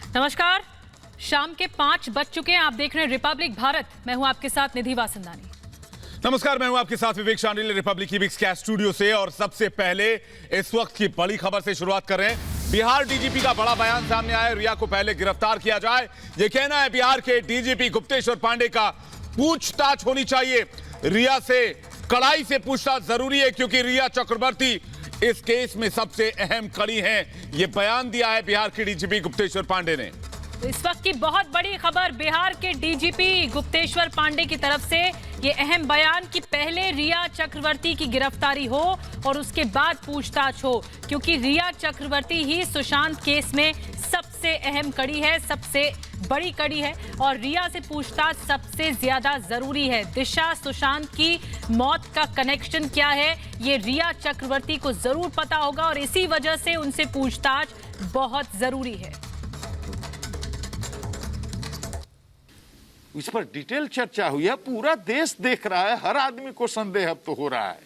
नमस्कार। शाम के 5 बज चुके हैं। आप देख रहे हैं रिपब्लिक भारत। मैं हूं आपके साथ निधि वासंदानी। नमस्कार, मैं हूं आपके साथ विवेक शांडिल्य रिपब्लिक की कैस्ट स्टूडियो से। और सबसे पहले इस वक्त की बड़ी खबर से शुरुआत कर रहे हैं। बिहार डीजीपी का बड़ा बयान सामने आया। रिया को पहले गिरफ्तार किया जाए, यह कहना है बिहार के डीजीपी गुप्तेश्वर पांडे का। पूछताछ होनी चाहिए, रिया से कड़ाई से पूछताछ जरूरी है, क्योंकि रिया चक्रवर्ती इस केस में सबसे अहम कड़ी है। यह बयान दिया है बिहार के डीजीपी गुप्तेश्वर पांडे ने। इस वक्त की बहुत बड़ी खबर बिहार के डीजीपी गुप्तेश्वर पांडे की तरफ से ये अहम बयान कि पहले रिया चक्रवर्ती की गिरफ्तारी हो और उसके बाद पूछताछ हो, क्योंकि रिया चक्रवर्ती ही सुशांत केस में सबसे अहम कड़ी है, सबसे बड़ी कड़ी है और रिया से पूछताछ सबसे ज्यादा जरूरी है। दिशा सुशांत की मौत का कनेक्शन क्या है, ये रिया चक्रवर्ती को जरूर पता होगा और इसी वजह से उनसे पूछताछ बहुत जरूरी है। इस पर डिटेल चर्चा हुई है, पूरा देश देख रहा है, हर आदमी को संदेह अब तो हो रहा है।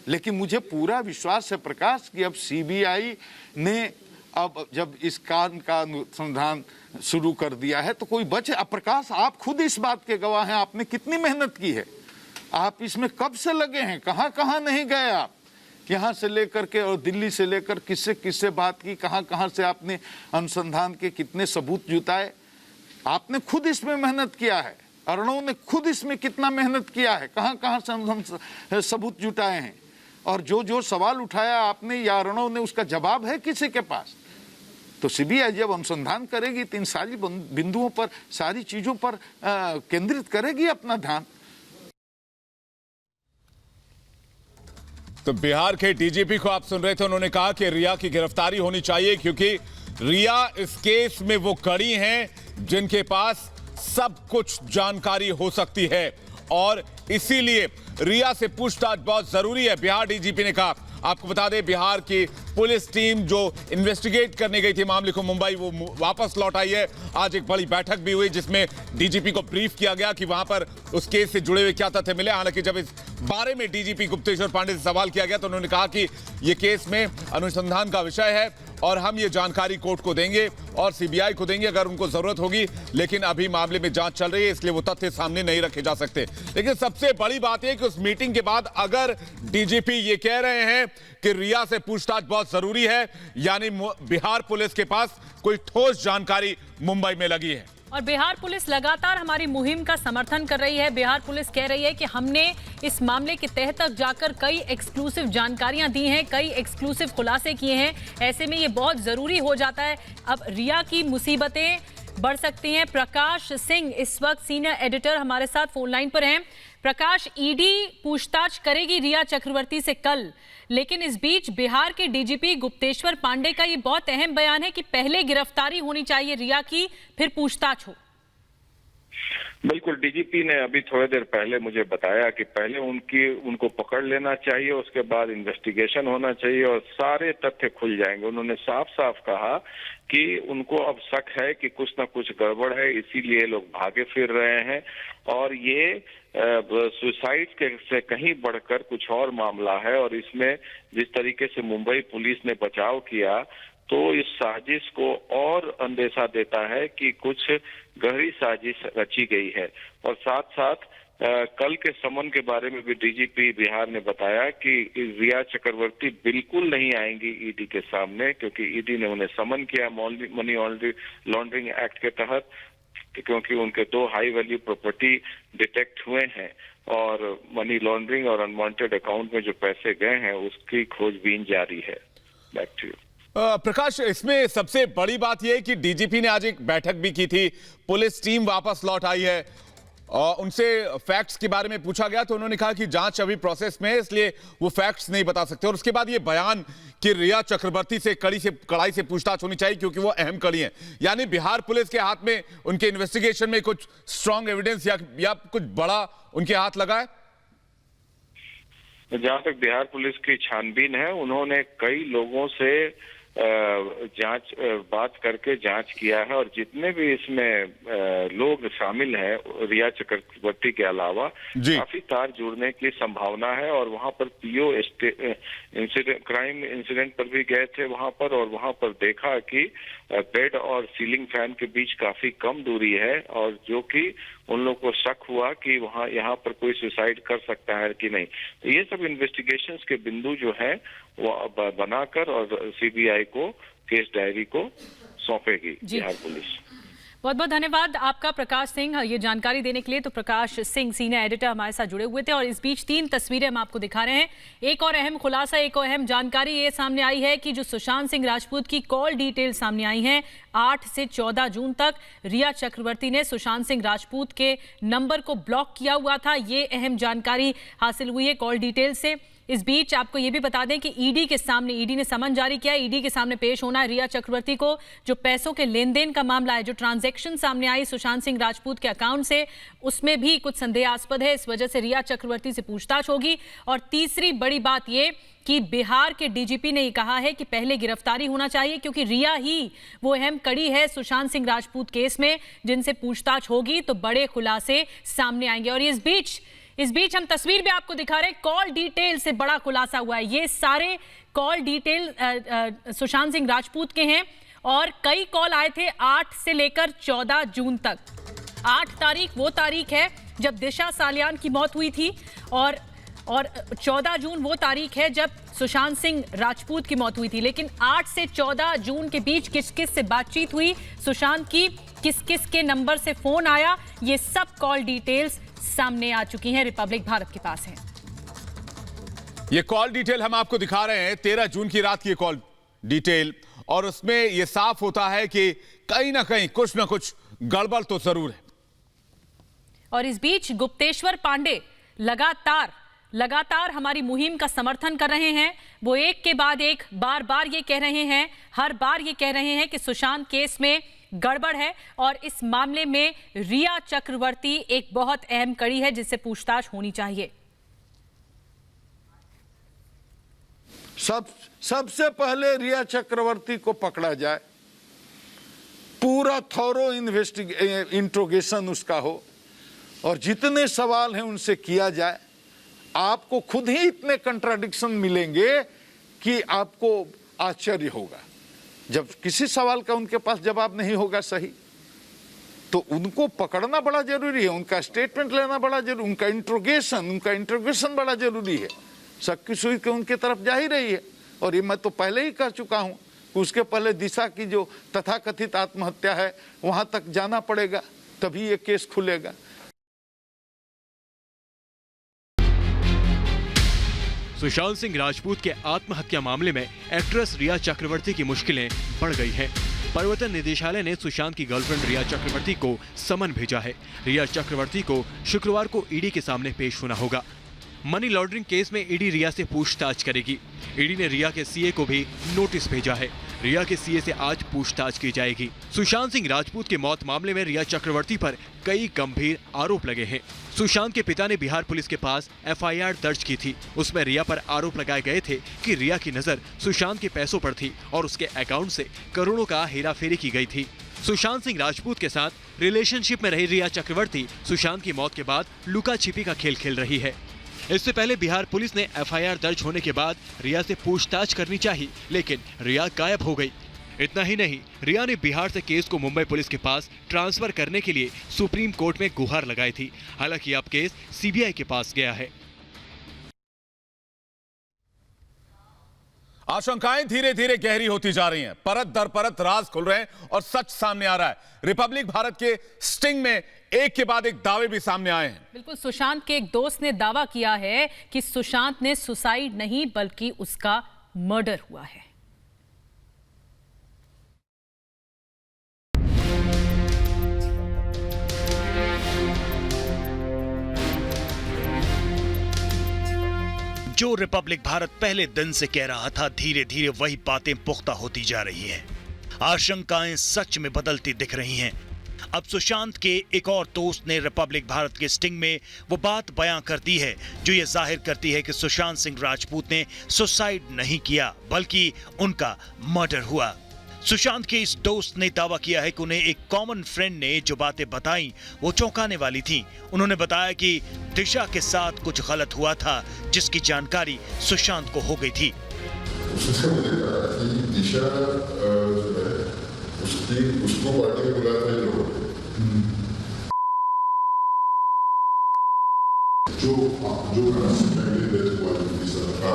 लेकिन मुझे पूरा विश्वास है प्रकाश कि अब सीबीआई ने अब जब इस कांड का अनुसंधान शुरू कर दिया है तो कोई बचे। अब प्रकाश, आप खुद इस बात के गवाह हैं, आपने कितनी मेहनत की है, आप इसमें कब से लगे हैं, कहां कहां नहीं गए आप, यहाँ से लेकर के और दिल्ली से लेकर किससे किससे बात की, कहां कहां से आपने अनुसंधान के कितने सबूत जुटाए। आपने खुद इसमें मेहनत किया है, अर्णव ने खुद इसमें कितना मेहनत किया है, कहां कहां से हम सबूत जुटाए हैं और जो जो सवाल उठाया आपने या अर्णव ने, उसका जवाब है किसी के पास। तो सीबीआई जब अनुसंधान करेगी तो इन सारी बिंदुओं पर, सारी चीजों पर केंद्रित करेगी अपना ध्यान। तो बिहार के डीजीपी को आप सुन रहे थे, उन्होंने कहा कि रिया की गिरफ्तारी होनी चाहिए, क्योंकि रिया इस केस में वो कड़ी हैं जिनके पास सब कुछ जानकारी हो सकती है और इसीलिए रिया से पूछताछ बहुत जरूरी है, बिहार डीजीपी ने कहा। आपको बता दें, बिहार की पुलिस टीम जो इन्वेस्टिगेट करने गई थी मामले को मुंबई, वो वापस लौट आई है। आज एक बड़ी बैठक भी हुई जिसमें डीजीपी को ब्रीफ किया गया कि वहां पर उस केस से जुड़े हुए क्या तथ्य मिले। हालांकि जब इस बारे में डीजीपी गुप्तेश्वर पांडे से सवाल किया गया तो उन्होंने कहा कि यह केस में अनुसंधान का विषय है और हम ये जानकारी कोर्ट को देंगे और सीबीआई को देंगे अगर उनको जरूरत होगी, लेकिन अभी मामले में जांच चल रही है, इसलिए वो तथ्य सामने नहीं रखे जा सकते। लेकिन सबसे बड़ी बात यह कि उस मीटिंग के बाद अगर डीजीपी ये कह रहे हैं कि रिया से पूछताछ बहुत जरूरी है, यानी बिहार पुलिस के पास कोई ठोस जानकारी मुंबई में लगी है। और बिहार पुलिस लगातार हमारी मुहिम का समर्थन कर रही है। बिहार पुलिस कह रही है कि हमने इस मामले के तह तक जाकर कई एक्सक्लूसिव जानकारियां दी हैं, कई एक्सक्लूसिव खुलासे किए हैं। ऐसे में ये बहुत जरूरी हो जाता है। अब रिया की मुसीबतें बढ़ सकती हैं। प्रकाश सिंह इस वक्त सीनियर एडिटर हमारे साथ फोन लाइन पर हैं। प्रकाश, ईडी पूछताछ करेगी रिया चक्रवर्ती से कल, लेकिन इस बीच बिहार के डीजीपी गुप्तेश्वर पांडे का ये बहुत अहम बयान है कि पहले गिरफ्तारी होनी चाहिए रिया की, फिर पूछताछ हो। बिल्कुल, डीजीपी ने अभी थोड़ी देर पहले मुझे बताया कि पहले उनको पकड़ लेना चाहिए, उसके बाद इन्वेस्टिगेशन होना चाहिए और सारे तथ्य खुल जाएंगे। उन्होंने साफ साफ कहा कि उनको अब शक है कि कुछ ना कुछ गड़बड़ है, इसीलिए लोग भागे फिर रहे हैं और ये सुसाइड से कहीं बढ़कर कुछ और मामला है। और इसमें जिस तरीके से मुंबई पुलिस ने बचाव किया तो इस साजिश को और अंदेशा देता है कि कुछ गहरी साजिश रची गई है। और साथ साथ कल के समन के बारे में भी डीजीपी बिहार ने बताया कि रिया चक्रवर्ती बिल्कुल नहीं आएंगी ईडी के सामने, क्योंकि ईडी ने उन्हें समन किया मनी लॉन्ड्रिंग एक्ट के तहत, क्योंकि उनके 2 हाई वैल्यू प्रॉपर्टी डिटेक्ट हुए हैं और मनी लॉन्ड्रिंग और अनवांटेड अकाउंट में जो पैसे गए हैं उसकी खोजबीन जारी है। बैक टू यू प्रकाश, इसमें सबसे बड़ी बात यह है कि डीजीपी ने आज एक बैठक भी की थी, पुलिस टीम वापस लौट आई है और उनसे फैक्ट्स के बारे में पूछा गया तो उन्होंने कहा कि जांच अभी प्रोसेस में है, इसलिए वो फैक्ट्स नहीं बता सकते। और उसके बाद ये बयान कि रिया चक्रवर्ती से कड़ाई से पूछताछ होनी चाहिए क्योंकि वो अहम कड़ी है, यानी बिहार पुलिस के हाथ में उनके इन्वेस्टिगेशन में कुछ स्ट्रांग एविडेंस या कुछ बड़ा उनके हाथ लगा है। जहां तक बिहार पुलिस की छानबीन है, उन्होंने कई लोगों से बात करके जांच किया है और जितने भी इसमें लोग शामिल हैं रिया चक्रवर्ती के अलावा काफी तार जुड़ने की संभावना है। और वहां पर पीओ क्राइम इंसिडेंट पर भी गए थे वहां पर, और वहां पर देखा कि बेड और सीलिंग फैन के बीच काफी कम दूरी है, और जो कि उन लोगों को शक हुआ कि यहाँ पर कोई सुसाइड कर सकता है कि नहीं। तो ये सब इन्वेस्टिगेशंस के बिंदु जो है वो बनाकर और सीबीआई को केस डायरी को सौंपेगी बिहार पुलिस। बहुत बहुत धन्यवाद आपका प्रकाश सिंह ये जानकारी देने के लिए। तो प्रकाश सिंह सीनियर एडिटर हमारे साथ जुड़े हुए थे और इस बीच 3 तस्वीरें हम आपको दिखा रहे हैं। एक और अहम खुलासा, एक और अहम जानकारी ये सामने आई है कि जो सुशांत सिंह राजपूत की कॉल डिटेल सामने आई हैं 8 से 14 जून तक रिया चक्रवर्ती ने सुशांत सिंह राजपूत के नंबर को ब्लॉक किया हुआ था। ये अहम जानकारी हासिल हुई है कॉल डिटेल से। इस बीच आपको ये भी बता दें कि ईडी के सामने, ईडी ने समन जारी किया, ईडी के सामने पेश होना है रिया चक्रवर्ती को। जो पैसों के लेन देन का मामला है, जो ट्रांजैक्शन सामने आई सुशांत सिंह राजपूत के अकाउंट से, उसमें भी कुछ संदेहास्पद है। इस वजह से रिया चक्रवर्ती से पूछताछ होगी। और तीसरी बड़ी बात ये कि बिहार के डीजीपी ने कहा है कि पहले गिरफ्तारी होना चाहिए, क्योंकि रिया ही वो अहम कड़ी है सुशांत सिंह राजपूत केस में, जिनसे पूछताछ होगी तो बड़े खुलासे सामने आएंगे। और इस बीच हम तस्वीर भी आपको दिखा रहे हैं, कॉल डिटेल से बड़ा खुलासा हुआ है। ये सारे कॉल डिटेल सुशांत सिंह राजपूत के हैं और कई कॉल आए थे 8 से लेकर 14 जून तक। 8 तारीख वो तारीख है जब दिशा सालियान की मौत हुई थी और 14 जून वो तारीख है जब सुशांत सिंह राजपूत की मौत हुई थी। लेकिन 8 से 14 जून के बीच किस किस से बातचीत हुई, सुशांत की किस किस के नंबर से फोन आया, ये सब कॉल डिटेल्स सामने आ चुकी हैं, रिपब्लिक भारत के पास है। ये कॉल डिटेल हम आपको दिखा रहे हैं 13 जून की रात की कॉल डिटेल, और उसमें यह साफ होता है कि कहीं ना कहीं कुछ ना कुछ गड़बड़ तो जरूर है। और इस बीच गुप्तेश्वर पांडे लगातार हमारी मुहिम का समर्थन कर रहे हैं। वो एक के बाद एक बार ये कह रहे हैं, हर बार ये कह रहे हैं कि सुशांत केस में गड़बड़ है और इस मामले में रिया चक्रवर्ती एक बहुत अहम कड़ी है जिससे पूछताछ होनी चाहिए। सबसे पहले रिया चक्रवर्ती को पकड़ा जाए, पूरा थॉरो इंट्रोगेशन उसका हो और जितने सवाल हैं उनसे किया जाए। आपको खुद ही इतने कंट्राडिक्शन मिलेंगे कि आपको आश्चर्य होगा। जब किसी सवाल का उनके पास जवाब नहीं होगा सही, तो उनको पकड़ना बड़ा जरूरी है, उनका स्टेटमेंट लेना बड़ा जरूरी, उनका इंट्रोगेशन बड़ा जरूरी है। सबकी सुई के उनके तरफ जा ही रही है। और ये मैं तो पहले ही कह चुका हूं कि उसके पहले दिशा की जो तथाकथित आत्महत्या है वहां तक जाना पड़ेगा, तभी ये केस खुलेगा। सुशांत सिंह राजपूत के आत्महत्या मामले में एक्ट्रेस रिया चक्रवर्ती की मुश्किलें बढ़ गई हैं। प्रवर्तन निदेशालय ने सुशांत की गर्लफ्रेंड रिया चक्रवर्ती को समन भेजा है। रिया चक्रवर्ती को शुक्रवार को ईडी के सामने पेश होना होगा। मनी लॉन्ड्रिंग केस में ईडी रिया से पूछताछ करेगी। ईडी ने रिया के सीए को भी नोटिस भेजा है। रिया के सीए से आज पूछताछ की जाएगी। सुशांत सिंह राजपूत की मौत मामले में रिया चक्रवर्ती पर कई गंभीर आरोप लगे हैं। सुशांत के पिता ने बिहार पुलिस के पास एफआईआर दर्ज की थी। उसमें रिया पर आरोप लगाए गए थे कि रिया की नजर सुशांत के पैसों पर थी और उसके अकाउंट से करोड़ों का हेराफेरी की गई थी। सुशांत सिंह राजपूत के साथ रिलेशनशिप में रही रिया चक्रवर्ती सुशांत की मौत के बाद लुका छिपी का खेल खेल रही है। इससे पहले बिहार पुलिस ने एफआईआर दर्ज होने के बाद रिया से पूछताछ करनी चाहिए, लेकिन रिया गायब हो गई। इतना ही नहीं, रिया ने बिहार से केस को मुंबई पुलिस के पास ट्रांसफर करने के लिए सुप्रीम कोर्ट में गुहार लगाई थी। हालांकि अब केस सीबीआई के पास गया है। आशंकाएं धीरे धीरे गहरी होती जा रही हैं, परत दर परत राज खुल रहे हैं और सच सामने आ रहा है। रिपब्लिक भारत के स्टिंग में एक के बाद एक दावे भी सामने आए हैं। बिल्कुल, सुशांत के एक दोस्त ने दावा किया है कि सुशांत ने सुसाइड नहीं बल्कि उसका मर्डर हुआ है। जो रिपब्लिक भारत पहले दिन से कह रहा था, धीरे धीरे वही बातें पुख्ता होती जा रही है। आशंकाएं सच में बदलती दिख रही हैं। अब सुशांत के एक और दोस्त ने रिपब्लिक भारत के स्टिंग में वो बात बयां कर दी है जो ये जाहिर करती है कि सुशांत सिंह राजपूत ने सुसाइड नहीं किया बल्कि उनका मर्डर हुआ। सुशांत के इस दोस्त ने दावा किया है कि उन्हें एक कॉमन फ्रेंड ने जो बातें बताई वो चौंकाने वाली थी। उन्होंने बताया कि दिशा के साथ कुछ गलत हुआ था जिसकी जानकारी सुशांत को हो गई थी। उससे मुझे कहा कि दिशा जो है उसको पार्टी में बुलाया था लोग जो दिशा का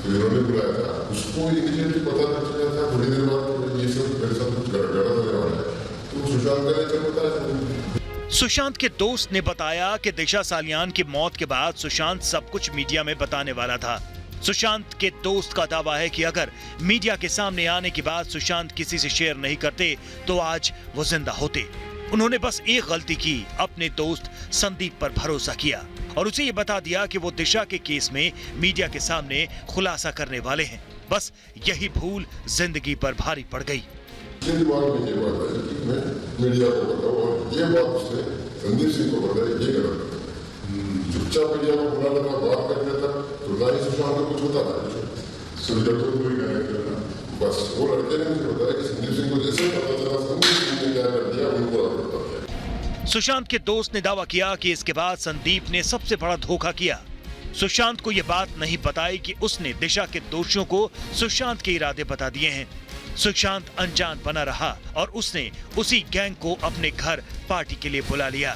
तो इन्होंने बुलाया था उसको इमीडिएटली पता चला था थोड़ी देर बाद ये सब मेरे साथ कुछ गड़बड़ होने वाला है तो सुशांत का नेचर बताया। सुशांत के दोस्त ने बताया कि दिशा सालियान की मौत के बाद सुशांत सब कुछ मीडिया में बताने वाला था। सुशांत के दोस्त का दावा है कि अगर मीडिया के सामने आने के बाद सुशांत किसी से शेयर नहीं करते तो आज वो जिंदा होते। उन्होंने बस एक गलती की, अपने दोस्त संदीप पर भरोसा किया और उसे ये बता दिया कि वो दिशा के केस में मीडिया के सामने खुलासा करने वाले हैं। बस यही भूल जिंदगी पर भारी पड़ गई। ये दिमाग में ये बात है कि मैं मीडिया को बताऊं और ये बात उसने संदीप सिंह को बताया, ये गलत है। चुपचाप मीडिया को बुला लेता, बात कर लेता तो ना ही सुशांत को कुछ होता था। सुशांत को कोई गायब करना बस वो लड़के ने मुझे बताया कि संदीप सिंह को जैसे पता चला संदीप सिंह ने क्या कर दिया उनको पता था। सुशांत के दोस्त ने दावा किया कि इसके बाद संदीप ने सबसे बड़ा धोखा किया। सुशांत को यह बात नहीं बताई कि उसने दिशा के दोषियों को सुशांत के इरादे बता दिए हैं। सुशांत अनजान बना रहा और उसने उसी गैंग को अपने घर पार्टी के लिए बुला लिया।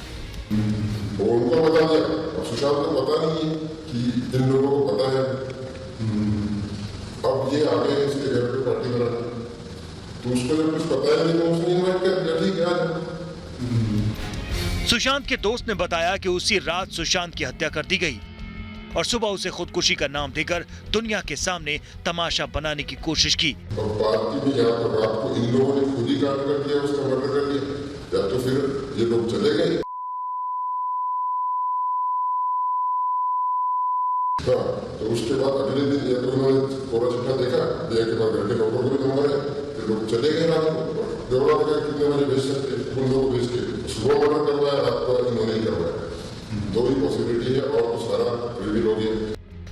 वो उनको बता दिया और सुशांत को पता नहीं है कि इन लोगों को पता है। अब ये आ गए इसके घर पे पार्टी बनाने तो उसको जब कुछ पता है नहीं तो उसने इन्वाइट कर दिया, ठीक है। सुशांत के दोस्त ने बताया कि उसी रात सुशांत की हत्या कर दी गई और सुबह उसे खुदकुशी का नाम देकर दुनिया के सामने तमाशा बनाने की कोशिश की। और पार्टी में यहाँ पर रात को इन लोगों ने खुद ही कांड कर दिया, उसका मर्डर कर दिया या तो फिर ये लोग चले गए। हाँ, तो उसके बाद अगले दिन या तो उन्होंने कोरा चिट्ठा देखा, दिया के बाद घर के लोगों को भी नंबर है, फिर लोग चले गए रात को व्यवहार कर कितने बजे भेज सकते उन लोगों को भेज के सुबह मर्डर करवाया, रात को इन्होंने ही करवाया। दो ही पॉसिबिलिटी है और तो सारा रिवील हो गया।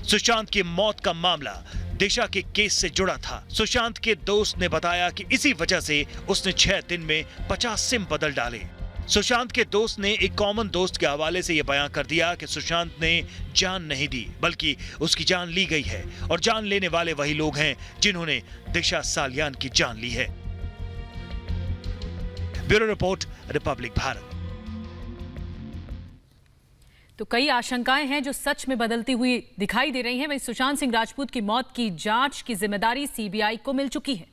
सुशांत की मौत का मामला दिशा के केस से जुड़ा था। सुशांत के दोस्त ने बताया कि इसी वजह से उसने 6 दिन में 50 सिम बदल डाले। सुशांत के दोस्त ने एक कॉमन दोस्त के हवाले से यह बयां कर दिया कि सुशांत ने जान नहीं दी बल्कि उसकी जान ली गई है और जान लेने वाले वही लोग हैं जिन्होंने दिशा सालियान की जान ली है। Bureau report, Republic Bharat. तो कई आशंकाएं हैं जो सच में बदलती हुई दिखाई दे रही हैं। वहीं सुशांत सिंह राजपूत की मौत की जांच की जिम्मेदारी सीबीआई को मिल चुकी है।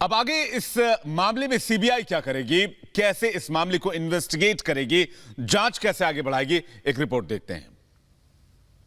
अब आगे इस मामले में सीबीआई क्या करेगी, कैसे इस मामले को इन्वेस्टिगेट करेगी, जांच कैसे आगे बढ़ाएगी, एक रिपोर्ट देखते हैं।